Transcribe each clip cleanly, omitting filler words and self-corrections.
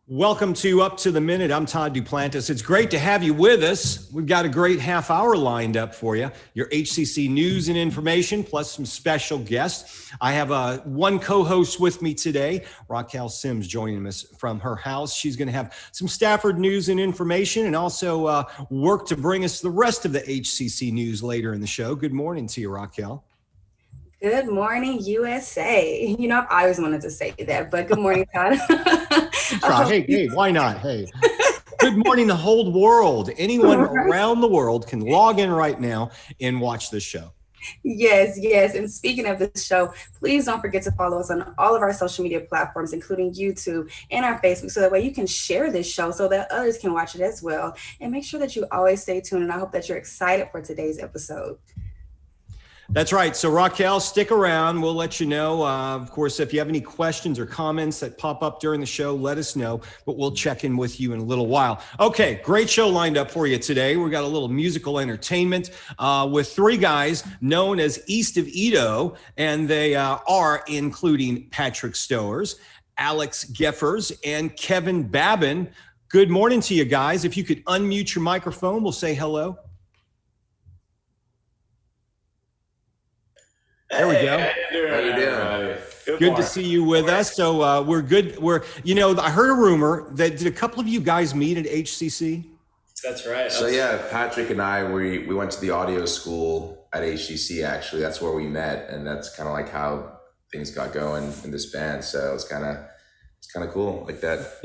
Welcome to Up to the Minute. I'm Todd Duplantis. It's great to have you with us. We've got a great half hour lined up for you. Your HCC news and information, plus some special guests. I have one co-host with me today, Raquel Sims, joining us from her house. She's going to have some Stafford news and information and also work to bring us the rest of the HCC news later in the show. Good morning to you, Raquel. Good morning, USA. You know, I've always wanted to say that, but good morning, Todd. Hey, why not? Hey, good morning, the whole world. Anyone around the world can log in right now and watch this show. Yes. And speaking of this show, please don't forget to follow us on all of our social media platforms, including YouTube and our Facebook, so that way you can share this show so that others can watch it as well. And make sure that you always stay tuned. And I hope that you're excited for today's episode. That's right. So Raquel, stick around. We'll let you know. Of course, if you have any questions or comments that pop up during the show, let us know, but we'll check in with you in a little while. Okay, great show lined up for you today. We've got a little musical entertainment with three guys known as East of Eado, and they are including Patrick Stowers, Alex Geffers, and Kevin Babin. Good morning to you guys. If you could unmute your microphone, we'll say hello. There we go. How you doing? Good to see you with us. So we're good. I heard a rumor that did a couple of you guys meet at HCC? That's right. So yeah, Patrick and I, we went to the audio school at HCC actually. That's where we met, and that's kind of like how things got going in this band. So it's kind of cool like that.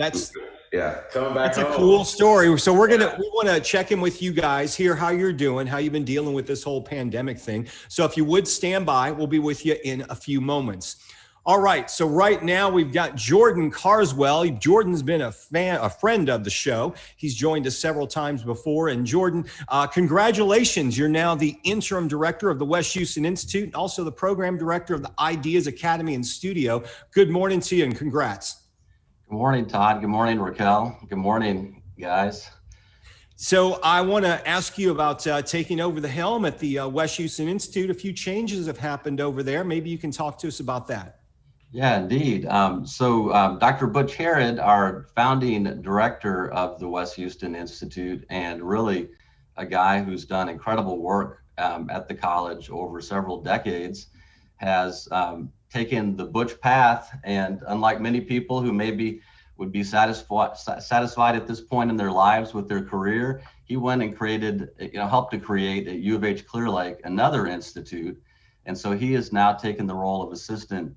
Yeah. Coming back home. That's a cool story. So we want to check in with you guys, hear how you're doing, how you've been dealing with this whole pandemic thing. So if you would stand by, we'll be with you in a few moments. All right. So right now we've got Jordan Carswell. Jordan's been a friend of the show. He's joined us several times before. And Jordan, congratulations. You're now the interim director of the West Houston Institute, and also the program director of the Ideas Academy and Studio. Good morning to you and congrats. Good morning, Todd. Good morning, Raquel. Good morning, guys. So I want to ask you about taking over the helm at the West Houston Institute. A few changes have happened over there. Maybe you can talk to us about that. Yeah, indeed. So Dr. Butch Herod, our founding director of the West Houston Institute, and really a guy who's done incredible work at the college over several decades, has taken the Butch path, and unlike many people who maybe would be satisfied at this point in their lives with their career, he went and helped to create at U of H Clear Lake another institute. And so he has now taken the role of assistant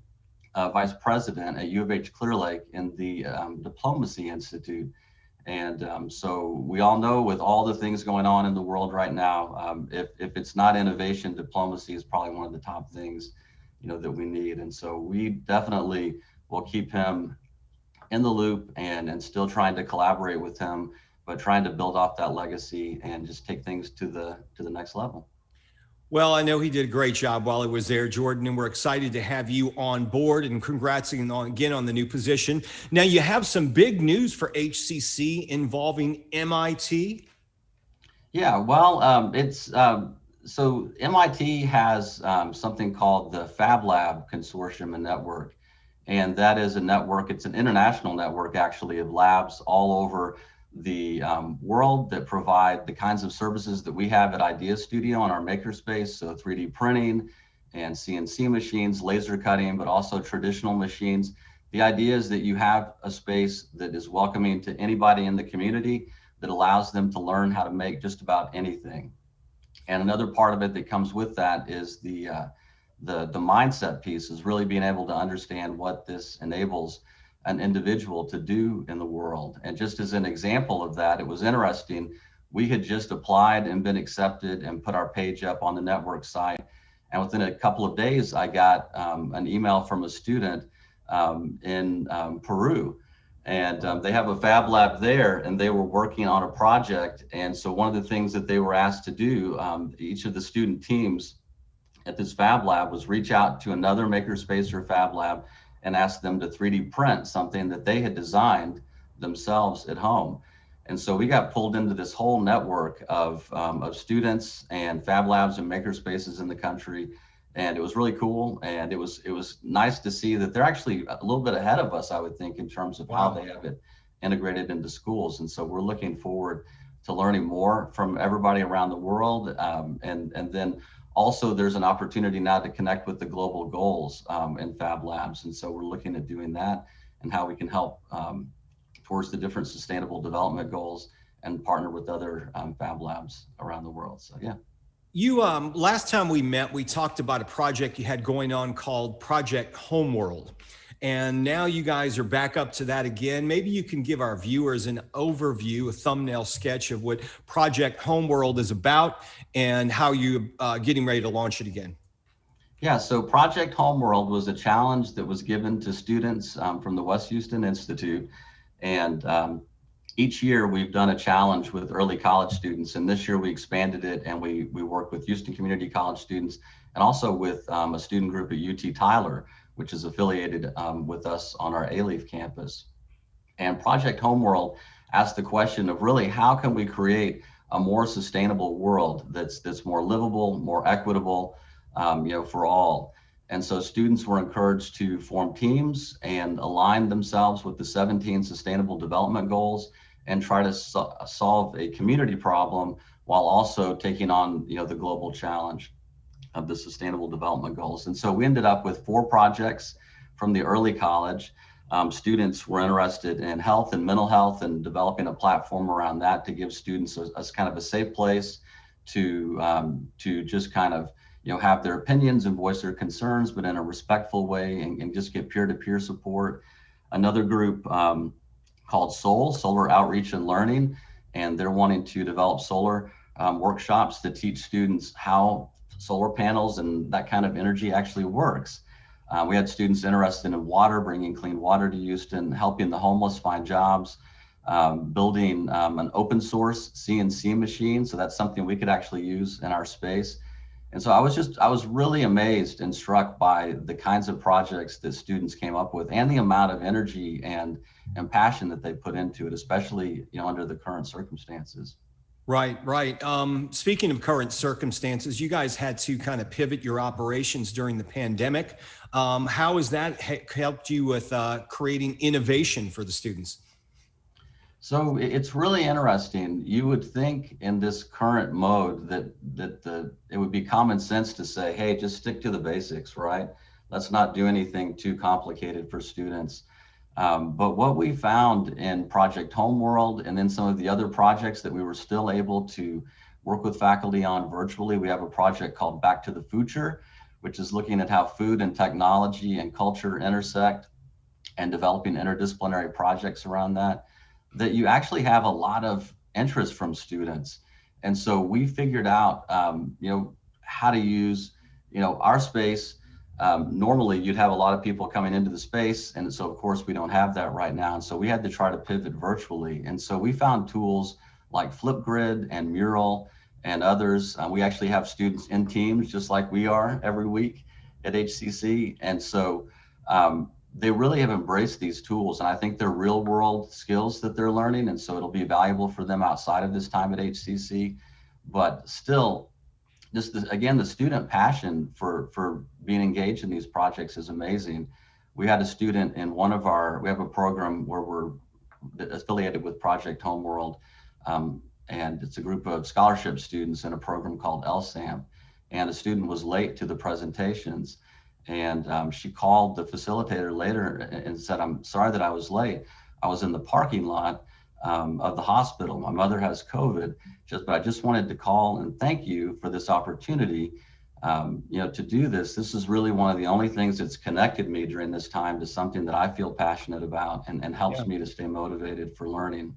vice president at U of H Clear Lake in the Diplomacy Institute. And so we all know, with all the things going on in the world right now, if it's not innovation, diplomacy is probably one of the top things that we need. And so we definitely will keep him in the loop and still trying to collaborate with him, but trying to build off that legacy and just take things to the next level. Well, I know he did a great job while he was there, Jordan, and we're excited to have you on board, and congrats again on the new position. Now you have some big news for HCC involving MIT. Yeah, well, so MIT has something called the Fab Lab Consortium and Network, and that is a network. It's an international network, actually, of labs all over the world that provide the kinds of services that we have at Idea Studio on our makerspace. So 3D printing and CNC machines, laser cutting, but also traditional machines. The idea is that you have a space that is welcoming to anybody in the community, that allows them to learn how to make just about anything. And another part of it that comes with that is the mindset piece, is really being able to understand what this enables an individual to do in the world. And just as an example of that, it was interesting. We had just applied and been accepted and put our page up on the network site. And within a couple of days, I got an email from a student in Peru. And they have a fab lab there, and they were working on a project. And so one of the things that they were asked to do, each of the student teams at this fab lab, was reach out to another makerspace or fab lab and ask them to 3D print something that they had designed themselves at home. And so we got pulled into this whole network of students and fab labs and makerspaces in the country. And it was really cool. And it was nice to see that they're actually a little bit ahead of us, I would think, in terms of how they have it integrated into schools. And so we're looking forward to learning more from everybody around the world. And then also there's an opportunity now to connect with the global goals in Fab Labs. And so we're looking at doing that and how we can help towards the different sustainable development goals and partner with other Fab Labs around the world. So, yeah. You, last time we met, we talked about a project you had going on called Project Homeworld. And now you guys are back up to that again. Maybe you can give our viewers an overview, a thumbnail sketch of what Project Homeworld is about and how you're getting ready to launch it again. Yeah, so Project Homeworld was a challenge that was given to students from the West Houston Institute. And each year we've done a challenge with early college students. And this year we expanded it and we work with Houston Community College students and also with a student group at UT Tyler, which is affiliated with us on our A-Leaf campus. And Project Homeworld asked the question of really, how can we create a more sustainable world that's more livable, more equitable, for all. And so students were encouraged to form teams and align themselves with the 17 Sustainable Development Goals and try to solve a community problem while also taking on, the global challenge of the Sustainable Development Goals. And so we ended up with 4 projects from the early college. Students were interested in health and mental health and developing a platform around that to give students a kind of a safe place to just kind of, have their opinions and voice their concerns, but in a respectful way and just get peer-to-peer support. Another group called Solar Outreach and Learning, and they're wanting to develop solar workshops to teach students how solar panels and that kind of energy actually works. We had students interested in water, bringing clean water to Houston, helping the homeless find jobs, building an open source CNC machine. So that's something we could actually use in our space. And so I was really amazed and struck by the kinds of projects that students came up with and the amount of energy and passion that they put into it, especially, under the current circumstances. Right. Speaking of current circumstances, you guys had to kind of pivot your operations during the pandemic. How has that helped you with creating innovation for the students? So it's really interesting. You would think in this current mode that it would be common sense to say, hey, just stick to the basics, right? Let's not do anything too complicated for students. But what we found in Project Homeworld and then some of the other projects that we were still able to work with faculty on virtually, we have a project called Back to the Future, which is looking at how food and technology and culture intersect and developing interdisciplinary projects around that you actually have a lot of interest from students. And so we figured out, how to use, our space. Normally you'd have a lot of people coming into the space. And so of course we don't have that right now. And so we had to try to pivot virtually. And so we found tools like Flipgrid and Mural and others. We actually have students in teams just like we are every week at HCC. And so they really have embraced these tools. And I think they're real world skills that they're learning. And so it'll be valuable for them outside of this time at HCC. But still, again, the student passion for being engaged in these projects is amazing. We had a student in we have a program where we're affiliated with Project Homeworld, and it's a group of scholarship students in a program called LSAM. And a student was late to the presentations. And she called the facilitator later and said, I'm sorry that I was late. I was in the parking lot of the hospital. My mother has COVID, but I just wanted to call and thank you for this opportunity, to do this. This is really one of the only things that's connected me during this time to something that I feel passionate about and helps me to stay motivated for learning.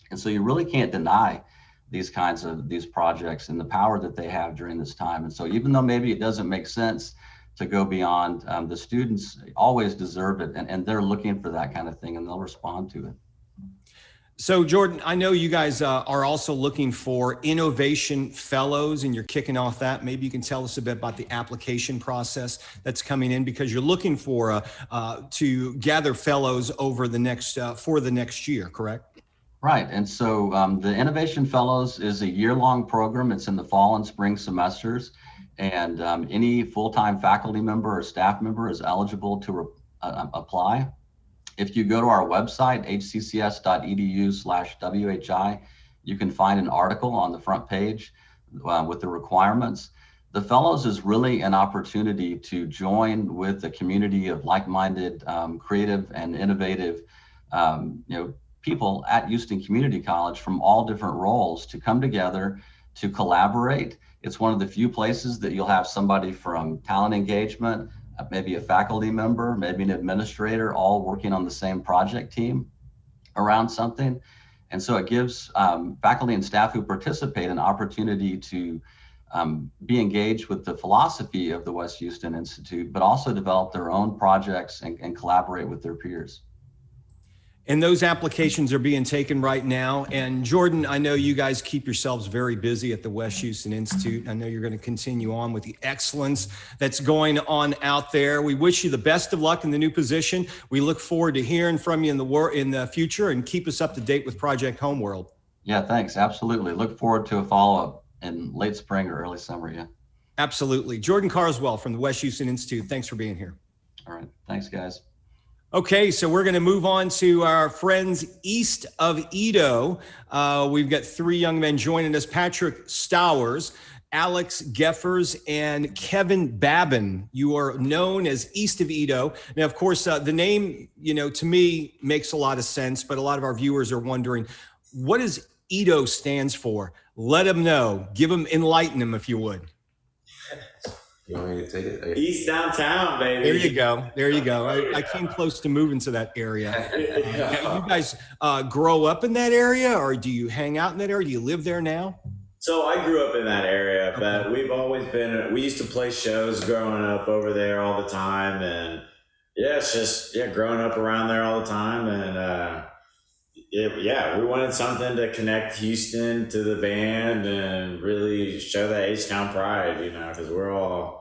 And so you really can't deny these projects and the power that they have during this time. And so even though maybe it doesn't make sense to go beyond, the students always deserve it, and they're looking for that kind of thing, and they'll respond to it. So Jordan, I know you guys are also looking for innovation fellows, and you're kicking off that. Maybe you can tell us a bit about the application process that's coming in, because you're looking for to gather fellows over the next for the next year, correct? Right, and so the Innovation Fellows is a year-long program. It's in the fall and spring semesters. And any full-time faculty member or staff member is eligible to apply. If you go to our website, hccs.edu/WHI, you can find an article on the front page with the requirements. The Fellows is really an opportunity to join with a community of like-minded, creative and innovative, people at Houston Community College from all different roles to come together to collaborate. It's one of the few places that you'll have somebody from talent engagement, maybe a faculty member, maybe an administrator, all working on the same project team around something. And so it gives faculty and staff who participate an opportunity to be engaged with the philosophy of the West Houston Institute, but also develop their own projects and collaborate with their peers. And those applications are being taken right now. And Jordan, I know you guys keep yourselves very busy at the West Houston Institute. I know you're going to continue on with the excellence that's going on out there. We wish you the best of luck in the new position. We look forward to hearing from you in the future, and keep us up to date with Project Homeworld. Yeah, thanks. Absolutely. Look forward to a follow-up in late spring or early summer. Yeah. Absolutely. Jordan Carswell from the West Houston Institute. Thanks for being here. All right. Thanks, guys. Okay, so we're going to move on to our friends east of Eado. We've got three young men joining us: Patrick Stowers, Alex Geffers, and Kevin Babin. You are known as East of Eado. Now, of course, the name, to me makes a lot of sense, but a lot of our viewers are wondering, what does Eado stands for? Let them know. Enlighten them, if you would. You want me to take it? East downtown, baby. There you go. I came close to moving to that area. You guys grow up in that area, or do you hang out in that area? Do you live there now? So I grew up in that area, but we've always we used to play shows growing up over there all the time. And it's just, growing up around there all the time. And we wanted something to connect Houston to the band and really show that H-Town pride, because we're all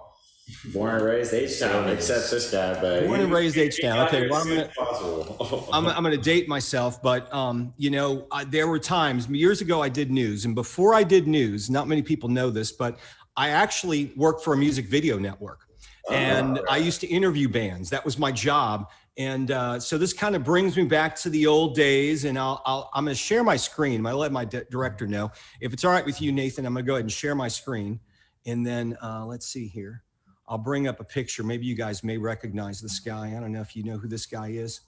born and raised H-Town, except this guy. But born and raised H-Town. Okay, well, I'm going to date myself, but there were times years ago I did news, and before I did news, not many people know this, but I actually worked for a music video network, and I used to interview bands. That was my job. And so this kind of brings me back to the old days, and I'm going to share my screen. I'm going to let my director know. If it's all right with you, Nathan, I'm going to go ahead and share my screen. And then let's see here. I'll bring up a picture. Maybe you guys may recognize this guy. I don't know if you know who this guy is.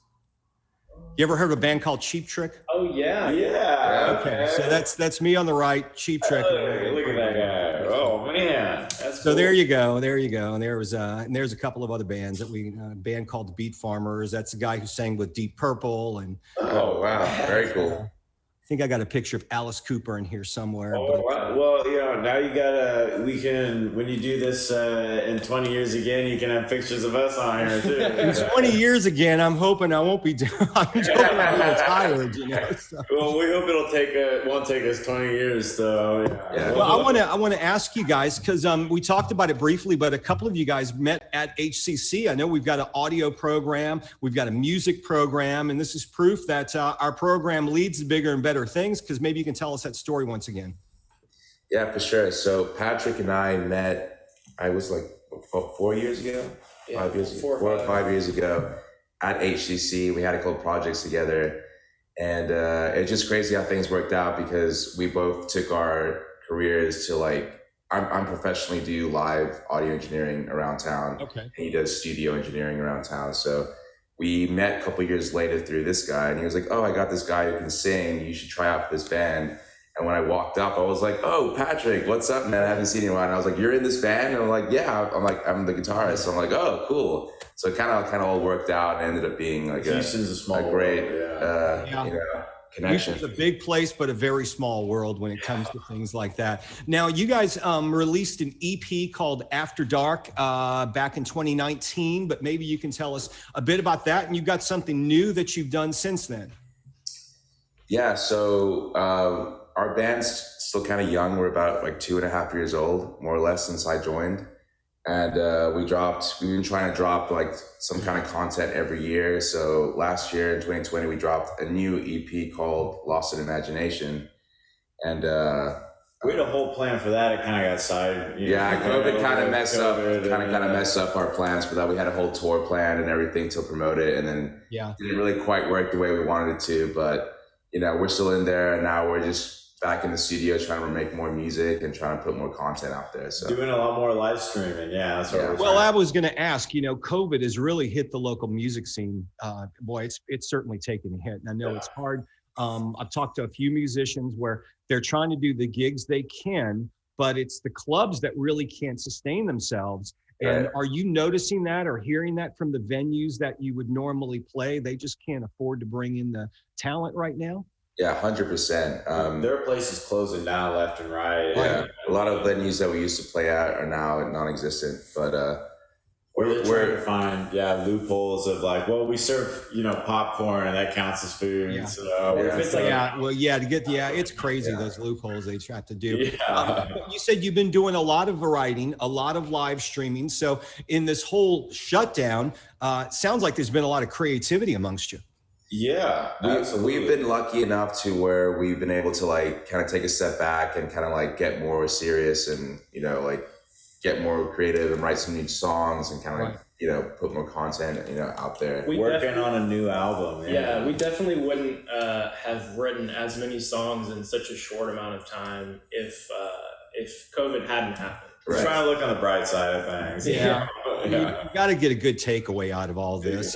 You ever heard of a band called Cheap Trick? Oh, yeah. Yeah. Okay. So that's me on the right, Cheap Trick. Hey, look at that guy. Oh, man. That's so cool. There you go. And there's a couple of other bands that a band called the Beat Farmers. That's the guy who sang with Deep Purple. And oh, wow. Very cool. I think I got a picture of Alice Cooper in here somewhere. Oh, wow. Well, now you when you do this in 20 years again, you can have pictures of us on here too. In 20 years again, I'm hoping I won't be doing, I'm hoping I'll be retired, So. Well, we hope it won't take us 20 years, so yeah. Well, I want to ask you guys, because we talked about it briefly, but a couple of you guys met at HCC. I know we've got an audio program, we've got a music program, and this is proof that our program leads to bigger and better things, because maybe you can tell us that story once again. Yeah, for sure. So Patrick and I met, I was like 4 years ago, 5 years ago, 4 or 5 years ago at HCC. We had a couple projects together, and it's just crazy how things worked out, because we both took our careers to I'm professionally do live audio engineering around town. Okay. And he does studio engineering around town. So we met a couple of years later through this guy, and he was like, "Oh, I got this guy who can sing. You should try out for this band." And when I walked up, I was like, "Oh, Patrick, what's up, man? I haven't seen you in a while." And I was like, "You're in this band?" And I'm like, "Yeah." I'm the guitarist. So I'm like, "Oh, cool." So it kind of all worked out, and ended up being like a great connection. It's a big place, but a very small world when it comes to things like that. Now, you guys released an EP called After Dark back in 2019, but maybe you can tell us a bit about that. And you've got something new that you've done since then. Yeah, so our band's still kind of young. We're about 2.5 years old, more or less, since I joined. And we've been trying to drop some kind of content every year. So last year in 2020, we dropped a new EP called Lost in Imagination. And We had a whole plan for that. It kind of got side. COVID kind of messed up our plans for that. We had a whole tour plan and everything to promote it, and then it didn't really quite work the way we wanted it to. But we're still in there, and now we're just back in the studio trying to make more music and trying to put more content out there. So doing a lot more live streaming. Yeah, that's what we're Well, I was going to ask. COVID has really hit the local music scene. Boy, it's certainly taken a hit, and I know it's hard. I've talked to a few musicians where they're trying to do the gigs they can, but it's the clubs that really can't sustain themselves. And are you noticing that or hearing that from the venues that you would normally play? They just can't afford to bring in the talent right now? Yeah, 100%. There are places closing down left and right. Yeah, a lot of venues that we used to play at are now non-existent, but we're trying to find loopholes of like, well, we serve popcorn and that counts as food. Yeah. So it's crazy those loopholes they try to do. You said you've been doing a lot of writing, a lot of live streaming. So in this whole shutdown, sounds like there's been a lot of creativity amongst you. Yeah, absolutely. We've been lucky enough to where we've been able to like kind of take a step back and kind of like get more serious and get more creative and write some new songs and kind of put more content out there. We're working on a new album. Yeah, we definitely wouldn't have written as many songs in such a short amount of time if COVID hadn't happened. We're trying to look on the bright side of things. You got to get a good takeaway out of all this.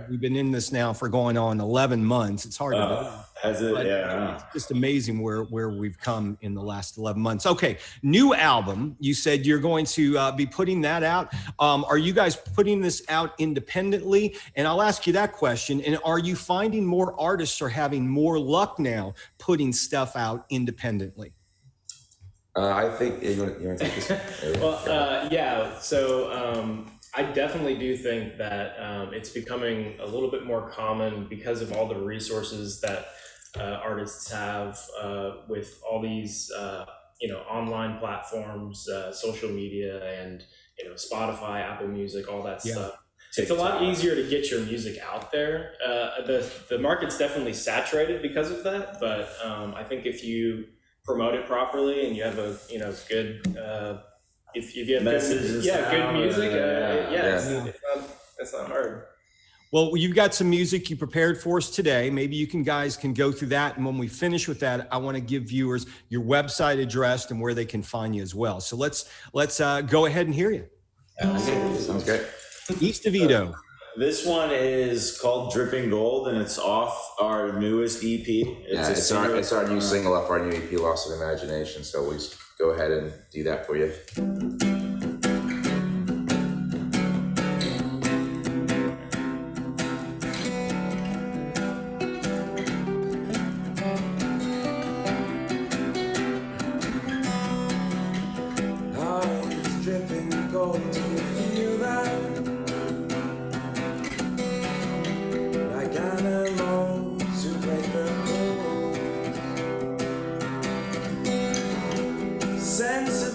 We've been in this now for going on 11 months. It's hard to believe. Has it? It's just amazing where we've come in the last 11 months. Okay, new album. You said you're going to be putting that out. Are you guys putting this out independently? And I'll ask you that question. And are you finding more artists are having more luck now putting stuff out independently? I think you want to take this? So I definitely do think that it's becoming a little bit more common because of all the resources that artists have with all these online platforms, social media, and Spotify, Apple Music, all that stuff. It's a lot easier to get your music out there. The market's definitely saturated because of that, but I think if you promote it properly and you have a good if you have good music, it's not hard. Well, you've got some music you prepared for us today. Maybe you guys can go through that, and when we finish with that, I want to give viewers your website address and where they can find you as well. So let's go ahead and hear you. Sounds great. East of Eado. This one is called Dripping Gold, and it's off our newest EP. It's our new single off our new EP, Lost of Imagination. So we just go ahead and do that for you.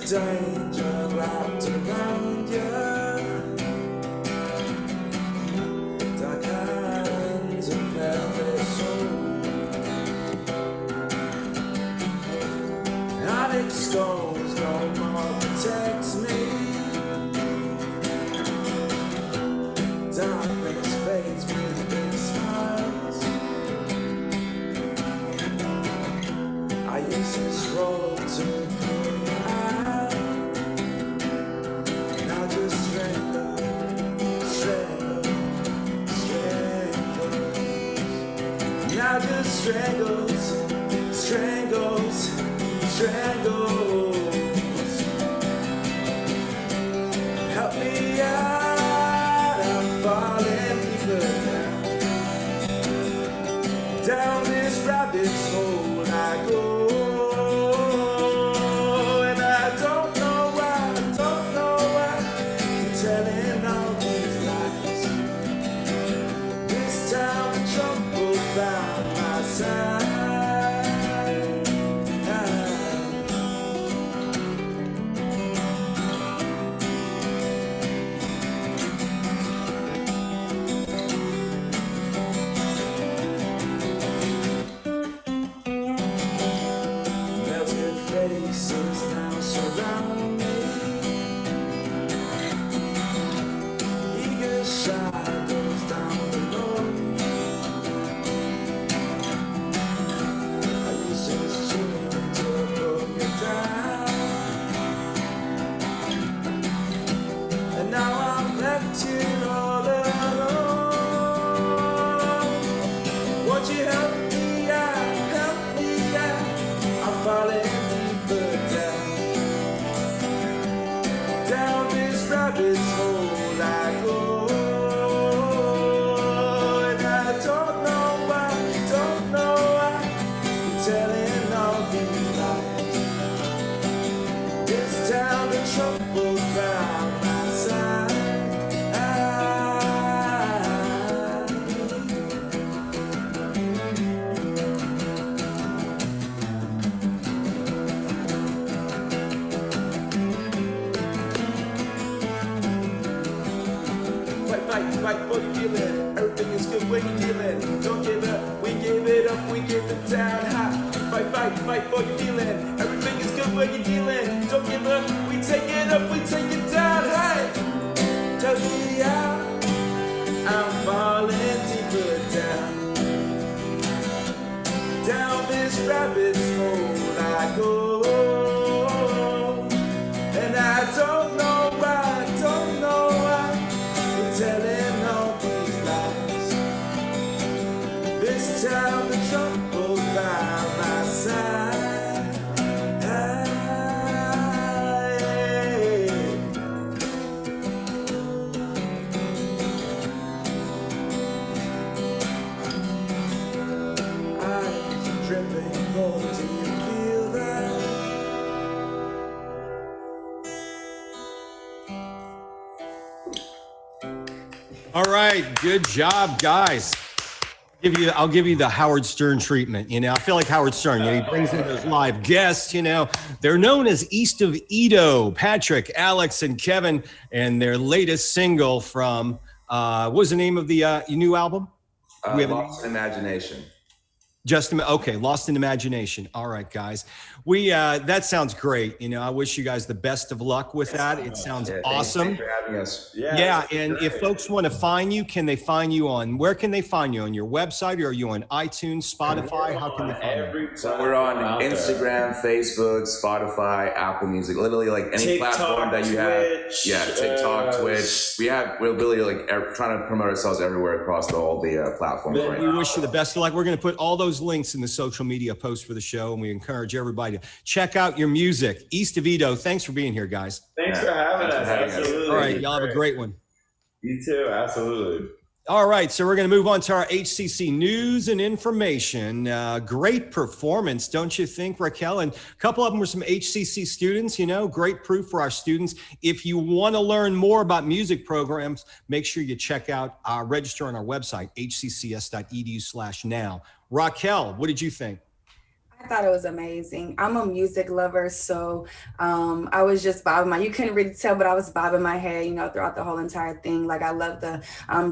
Danger wrapped around you, dark hands and velvet soul, onyx stones no more protects me, darkness fades with big smiles. I use this road to strangles, help me out, I'm falling deeper down this rabbit hole I go, and I don't know why I'm telling all these lies. This time the trouble found my side. Melted face Won't you help me out, help me out? I'm falling deeper down this rabbit's hole I go. And I don't know why I'm telling all these lies. This town of trouble found my side. Fight for your feeling. Everything is good when you're dealing. Don't give up, we give it up, we give it down high. Fight for your feeling. Everything is good when you're dealing. Don't give up, we take it up, we take it down high. Touch me out, I'm falling deeper down this rabbit's hole I go. And I don't know why, we're telling all these lies. This town of trouble by my side. I'm dripping more, do you feel that? All right, good job, guys. I'll give you the Howard Stern treatment. You know, I feel like Howard Stern. You know, he brings in those live guests. You know, they're known as East of Eado, Patrick, Alex, and Kevin, and their latest single from what was the name of the new album? Lost in Imagination. Okay, Lost in Imagination. All right, guys. That sounds great. You know, I wish you guys the best of luck with that. It sounds awesome. Thanks for having us. Yeah, and if folks want to find you, can they find you where can they find you? On your website, or are you on iTunes, Spotify? How can they find you? So we're on Instagram, Facebook, Spotify, Apple Music, literally like any TikTok, platform that you have. Twitch, Yeah, TikTok, Twitch. We're really like trying to promote ourselves everywhere across all the platforms right We now. wish you the best of luck. We're going to put all those links in the social media posts for the show, and we encourage everybody to check out your music. East of Eado, thanks for being here, guys. Thanks for having us. Absolutely. All right, y'all have a great one. You too. Absolutely. All right, so we're going to move on to our HCC news and information. Great performance, don't you think, Raquel? And a couple of them were some HCC students, you know, great proof for our students. If you want to learn more about music programs, make sure you check out register on our website, hccs.edu/now. Raquel, what did you think? I thought it was amazing. I'm a music lover, so I was just bobbing you couldn't really tell, but I was bobbing my head, you know, throughout the whole entire thing. Like, I love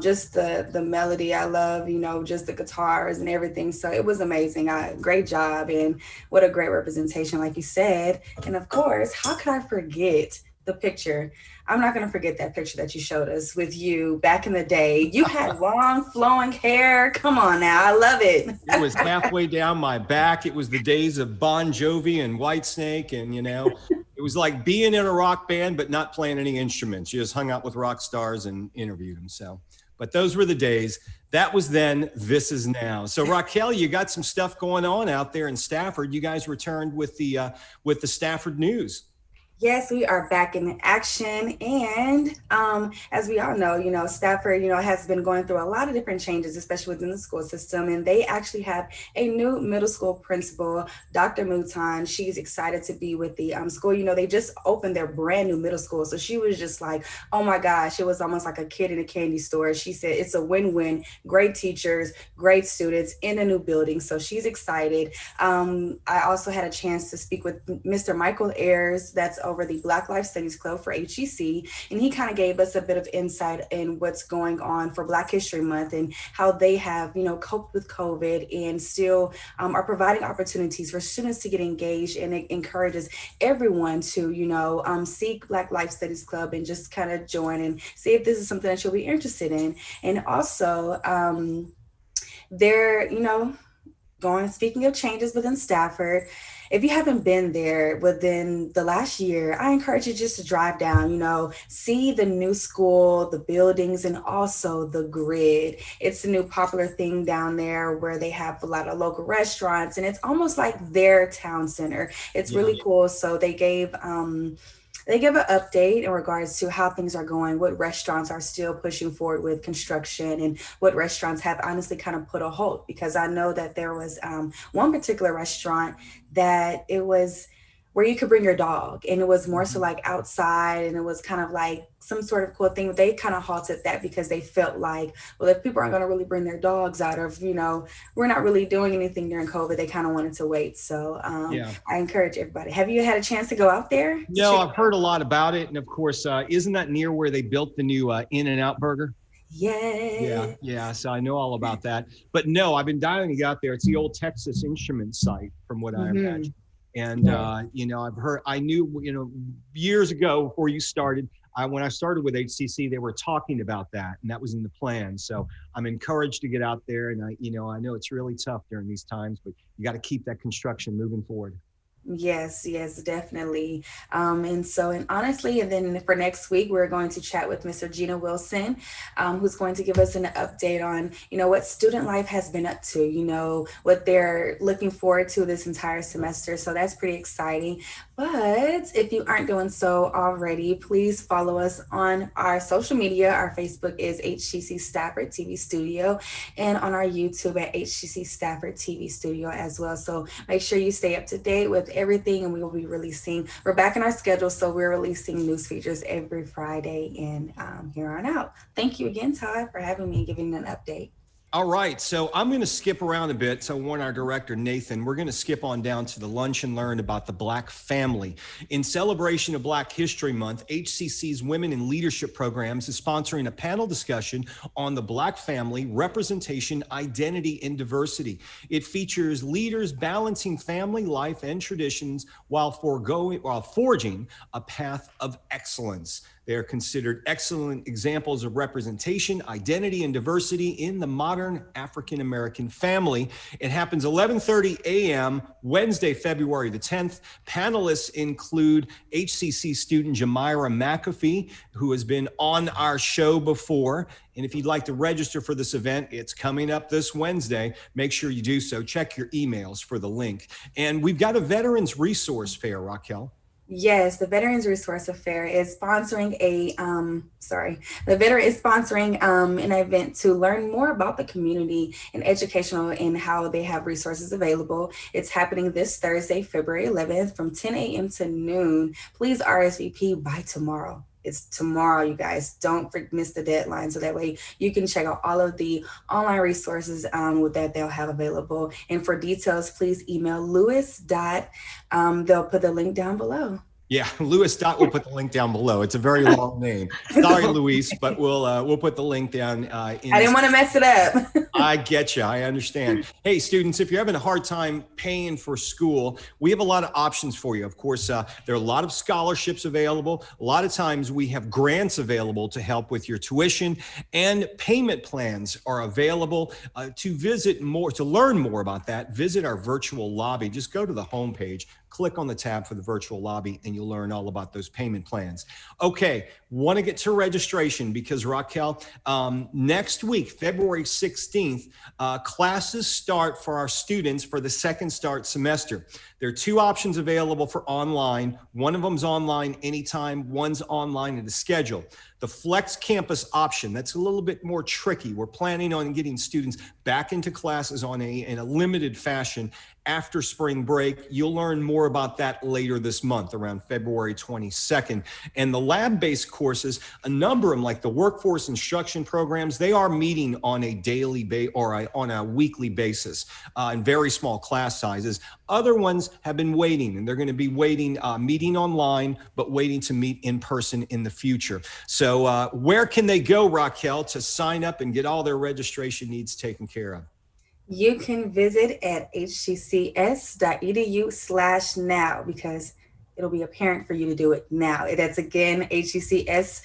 just the melody. I love, you know, just the guitars and everything. So it was amazing. Great job, and what a great representation, like you said. And of course, how could I forget the picture? I'm not going to forget that picture that you showed us with you back in the day. You had long flowing hair. Come on now. I love it. It was halfway down my back. It was the days of Bon Jovi and Whitesnake. And, you know, it was like being in a rock band, but not playing any instruments. You just hung out with rock stars and interviewed them. So, but those were the days. That was then, this is now. So Raquel, you got some stuff going on out there in Stafford. You guys returned with the Stafford news. Yes, we are back in action. And as we all know, you know, Stafford, you know, has been going through a lot of different changes, especially within the school system. And they actually have a new middle school principal, Dr. Mouton. She's excited to be with the school. You know, they just opened their brand new middle school. So she was just like, oh my gosh, it was almost like a kid in a candy store. She said it's a win-win, great teachers, great students in a new building. So she's excited. I also had a chance to speak with Mr. Michael Ayers, that's over the Black Life Studies Club for HCC, and he kind of gave us a bit of insight in what's going on for Black History Month and how they have, you know, coped with COVID and still are providing opportunities for students to get engaged, and it encourages everyone to, you know, seek Black Life Studies Club and just kind of join and see if this is something that you'll be interested in. And also, they're, you know, speaking of changes within Stafford, if you haven't been there within the last year, I encourage you just to drive down, see the new school, the buildings, and also the grid. It's a new popular thing down there where they have a lot of local restaurants, and it's almost like their town center. It's really cool. So they give an update in regards to how things are going, what restaurants are still pushing forward with construction, and what restaurants have honestly kind of put a halt. Because I know that there was one particular restaurant that it was where you could bring your dog, and it was more so like outside, and it was kind of like some sort of cool thing. They kind of halted that because they felt like, well, if people aren't going to really bring their dogs out of, we're not really doing anything during COVID, they kind of wanted to wait. So I encourage everybody. Have you had a chance to go out there? No, I've heard a lot about it. And of course, isn't that near where they built the new In-N-Out burger? Yeah. So I know all about that. But no, I've been dying to get out there. It's the old Texas Instruments site, from what I imagine. And, I knew, years ago before you started, when I started with HCC, they were talking about that, and that was in the plan. So I'm encouraged to get out there. And I know it's really tough during these times, but you got to keep that construction moving forward. Yes, definitely. And honestly, and then for next week, we're going to chat with Mr. Gina Wilson, who's going to give us an update on, what student life has been up to, what they're looking forward to this entire semester. So that's pretty exciting. But if you aren't doing so already, please follow us on our social media. Our Facebook is HCC Stafford TV Studio, and on our YouTube at HCC Stafford TV Studio as well. So make sure you stay up to date with everything, and we will be we're back in our schedule, so we're releasing news features every Friday and here on out. Thank you again, Todd, for having me and giving an update. All right, so I'm going to skip around a bit. So I warn our director, Nathan, we're going to skip on down to the Lunch and Learn about the Black family. In celebration of Black History Month, HCC's Women in Leadership Programs is sponsoring a panel discussion on the Black family, representation, identity, and diversity. It features leaders balancing family life and traditions while forging a path of excellence. They are considered excellent examples of representation, identity, and diversity in the modern African-American family. It happens 11:30 a.m. Wednesday, February the 10th. Panelists include HCC student Jamira McAfee, who has been on our show before. And if you'd like to register for this event, it's coming up this Wednesday. Make sure you do so. Check your emails for the link. And we've got a Veterans Resource Fair, Raquel. Yes, the Veterans Resource Fair is sponsoring an event to learn more about the community and educational and how they have resources available. It's happening this Thursday, February 11th from 10 a.m. to noon. Please RSVP by tomorrow. It's tomorrow, you guys. Don't miss the deadline, so that way you can check out all of the online resources that they'll have available. And for details, please email Lewis. They'll put the link down below. Yeah, Lewis. We'll put the link down below. It's a very long name. Sorry, Luis, but we'll put the link down. I didn't want to mess it up. I get you. I understand. Hey, students, if you're having a hard time paying for school, we have a lot of options for you. Of course, there are a lot of scholarships available. A lot of times we have grants available to help with your tuition, and payment plans are available. To learn more about that, visit our virtual lobby. Just go to the homepage, click on the tab for the virtual lobby, and you'll learn all about those payment plans. Okay, want to get to registration because Raquel, next week, February 16th, classes start for our students for the second start semester. There are two options available for online. One of them's online anytime, one's online at a schedule. The Flex Campus option, that's a little bit more tricky. We're planning on getting students back into classes in a limited fashion after spring break. You'll learn more about that later this month, around February 22nd. And the lab-based courses, a number of them, like the workforce instruction programs, they are meeting on a daily on a weekly basis in very small class sizes. Other ones have been waiting, and they're going to be meeting online, but waiting to meet in person in the future. So where can they go, Raquel, to sign up and get all their registration needs taken care of? You can visit at hccs.edu/now because it'll be apparent for you to do it now. That's again, hccs.edu/now.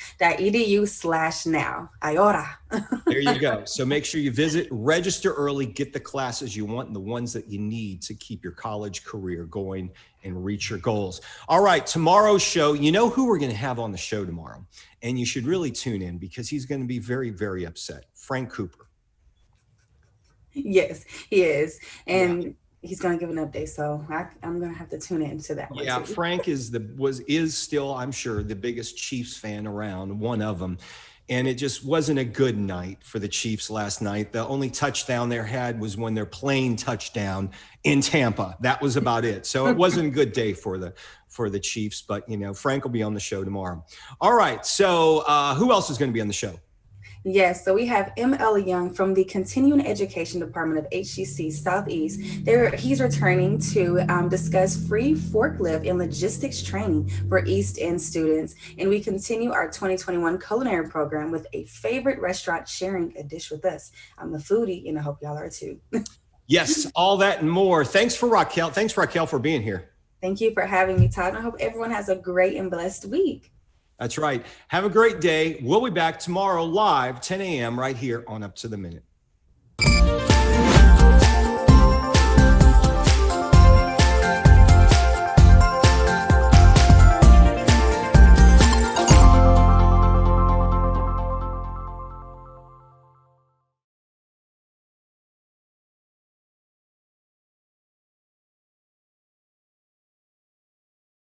Ahora. There you go. So make sure you visit, register early, get the classes you want and the ones that you need to keep your college career going and reach your goals. All right, tomorrow's show, you know who we're going to have on the show tomorrow, and you should really tune in because he's going to be very, very upset. Frank Cooper. Yes, he is. And he's going to give an update. So I'm going to have to tune into that one. Yeah, too. Frank is still, I'm sure, the biggest Chiefs fan around, one of them. And it just wasn't a good night for the Chiefs last night. The only touchdown they had was when their plane touched down in Tampa. That was about it. So it wasn't a good day for the Chiefs, but you know, Frank will be on the show tomorrow. All right. So who else is going to be on the show? Yes, so we have M.L. Young from the Continuing Education Department of HCC Southeast. He's returning to discuss free forklift and logistics training for East End students. And we continue our 2021 culinary program with a favorite restaurant sharing a dish with us. I'm a foodie, and I hope y'all are too. Yes, all that and more. Thanks, Raquel, for being here. Thank you for having me, Todd. And I hope everyone has a great and blessed week. That's right. Have a great day. We'll be back tomorrow live, 10 a.m. right here on Up to the Minute.